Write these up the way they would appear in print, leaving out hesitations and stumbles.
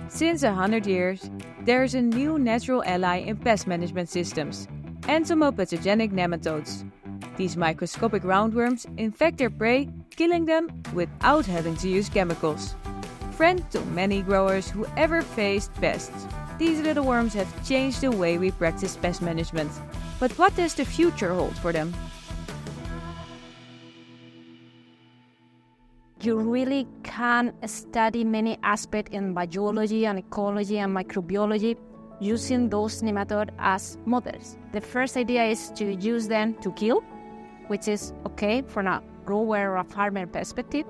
Since 100 years, there's a new natural ally in pest management systems, entomopathogenic nematodes. These microscopic roundworms infect their prey, killing them without having to use chemicals. Friend to many growers who ever faced pests, these little worms have changed the way we practice pest management. But what does the future hold for them? You really can study many aspects in biology and ecology and microbiology using those nematodes as models. The first idea is to use them to kill, which is okay from a grower or a farmer perspective.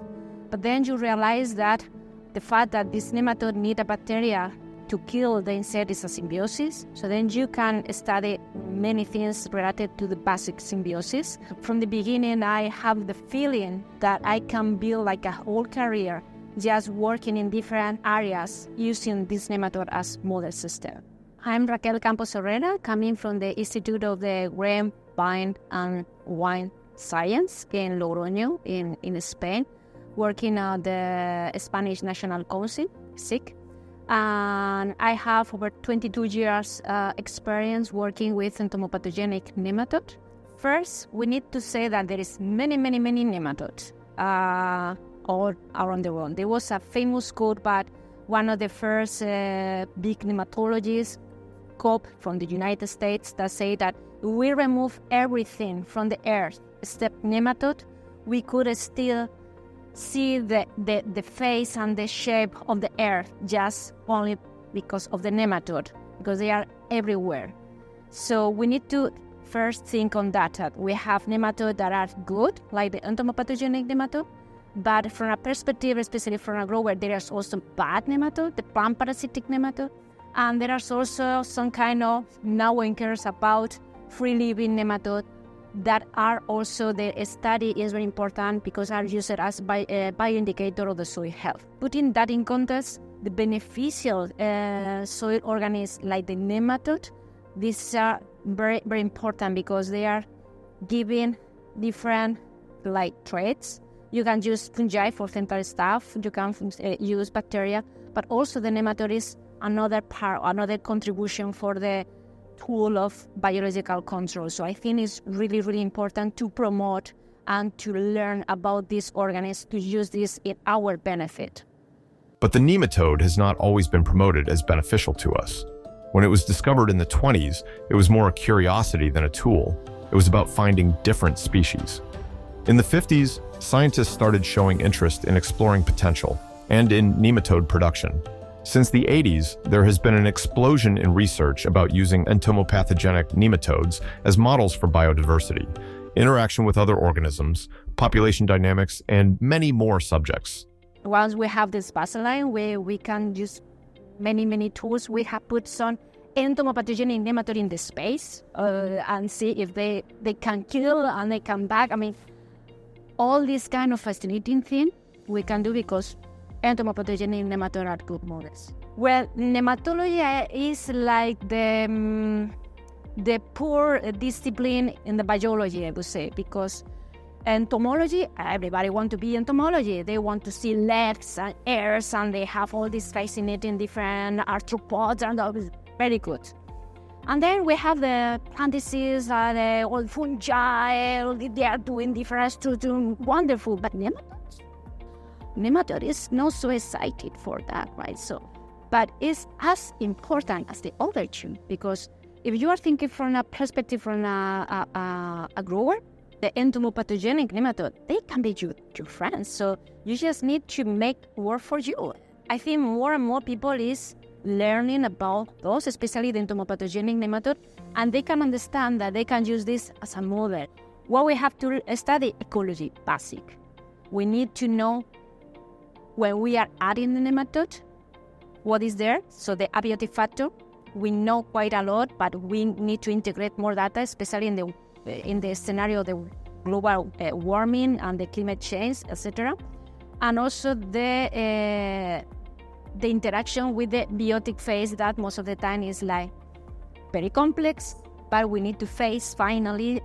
But then you realize that the fact that this nematode need a bacteria to kill the insect is a symbiosis. So then you can study many things related to the basic symbiosis. From the beginning, I have the feeling that I can build like a whole career just working in different areas using this nematode as model system. I'm Raquel Campos Herrera, coming from the Institute of the Grain, Vine and Wine Science in Logroño in Spain, working at the Spanish National Council, SIC. And I have over 22 years experience working with entomopathogenic nematodes. First, we need to say that there is many nematodes all around the world. There was a famous quote by one of the first big nematologists, Koppert from the United States, that say that if we remove everything from the earth except nematode, we could still see the face and the shape of the earth just only because of the nematode, because they are everywhere. So we need to first think on that we have nematodes that are good, like the entomopathogenic nematode, but from a perspective, especially from a grower, there is also bad nematode, the plant parasitic nematode, and there is also some kind of, now one cares about free-living nematode that are also, the study is very important because are used as bioindicator of the soil health. Putting that in context, the beneficial soil organisms like the nematode, these are very, very important because they are giving different like traits. You can use fungi for central stuff, you can use bacteria, but also the nematode is another part, another contribution for the tool of biological control. So I think it's really, really important to promote and to learn about these organisms, to use this in our benefit. But the nematode has not always been promoted as beneficial to us. When it was discovered in the 1920s, it was more a curiosity than a tool. It was about finding different species. In the 1950s, scientists started showing interest in exploring potential and in nematode production. Since the 1980s, there has been an explosion in research about using entomopathogenic nematodes as models for biodiversity, interaction with other organisms, population dynamics, and many more subjects. Once we have this baseline where we can use many tools, we have put some entomopathogenic nematode in the space and see if they can kill and they come back. I mean, all this kind of fascinating thing we can do because entomopathogenic nematodes are good models. Well, nematology is like the poor discipline in the biology, I would say, because entomology, everybody wants to be entomology. They want to see legs and hairs, and they have all these fascinating different arthropods, and that is very good. And then we have the plant disease, all fungi, they are doing different structures, wonderful, but nematode is not so excited for that, right? So, but it's as important as the other two, because if you are thinking from a perspective from a grower, the entomopathogenic nematode, they can be your friends. So you just need to make work for you. I think more and more people is learning about those, especially the entomopathogenic nematode, and they can understand that they can use this as a model. What we have to study ecology, basic. We need to know when we are adding the nematode, what is there? So the abiotic factor, we know quite a lot, but we need to integrate more data, especially in the scenario of the global warming and the climate change, etc. And also the interaction with the biotic phase that most of the time is like very complex, but we need to face finally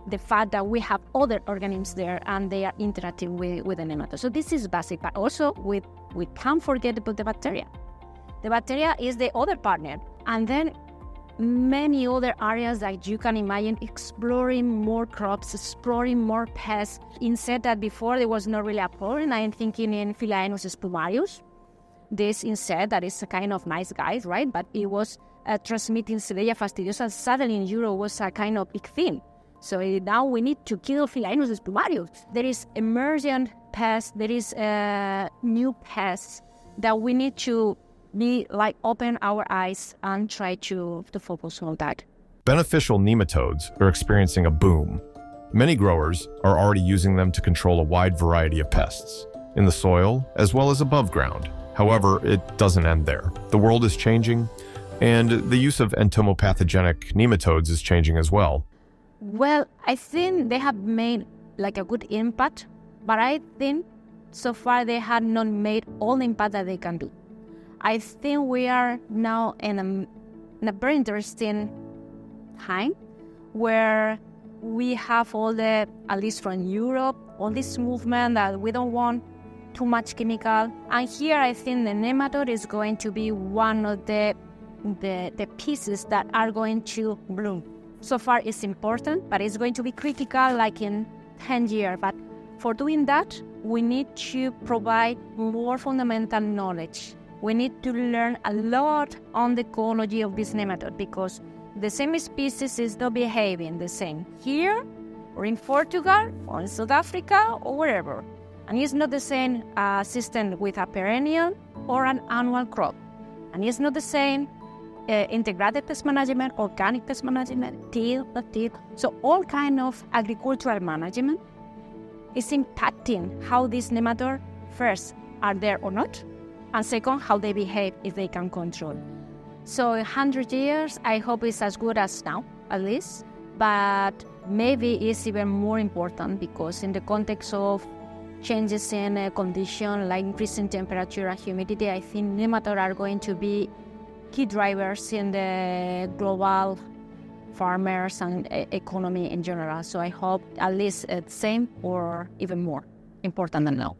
the fact that we have other organisms there and they are interacting with the nematode. So this is basic, but also with we can't forget about the bacteria. The bacteria is the other partner. And then many other areas that you can imagine, exploring more crops, exploring more pests. Insect that before there was not really a problem. I'm thinking in Philaenus spumarius. This insect that is a kind of nice guy, right? But it was transmitting Celleria fastidiosa. Suddenly in Europe was a kind of big thing. So now we need to kill Philaenus spumarius. There is emergent pests, there is new pests that we need to open our eyes and try to focus on that. Beneficial nematodes are experiencing a boom. Many growers are already using them to control a wide variety of pests, in the soil as well as above ground. However, it doesn't end there. The world is changing, and the use of entomopathogenic nematodes is changing as well. Well, I think they have made a good impact, but I think so far they have not made all the impact that they can do. I think we are now in a very interesting time where we have all the, at least from Europe, all this movement that we don't want too much chemical. And here I think the nematode is going to be one of the pieces that are going to bloom. So far it's important, but it's going to be critical like in 10 years. But for doing that, we need to provide more fundamental knowledge. We need to learn a lot on the ecology of this nematode because the same species is not behaving the same here or in Portugal or in South Africa or wherever. And it's not the same system with a perennial or an annual crop. And it's not the same integrated pest management, organic pest management, till. So all kind of agricultural management is impacting how these nematodes first are there or not, and second, how they behave if they can control. So in 100 years, I hope it's as good as now, at least, but maybe it's even more important because in the context of changes in condition like increasing temperature and humidity, I think nematodes are going to be key drivers in the global farmers and economy in general. So I hope at least the same or even more important than now.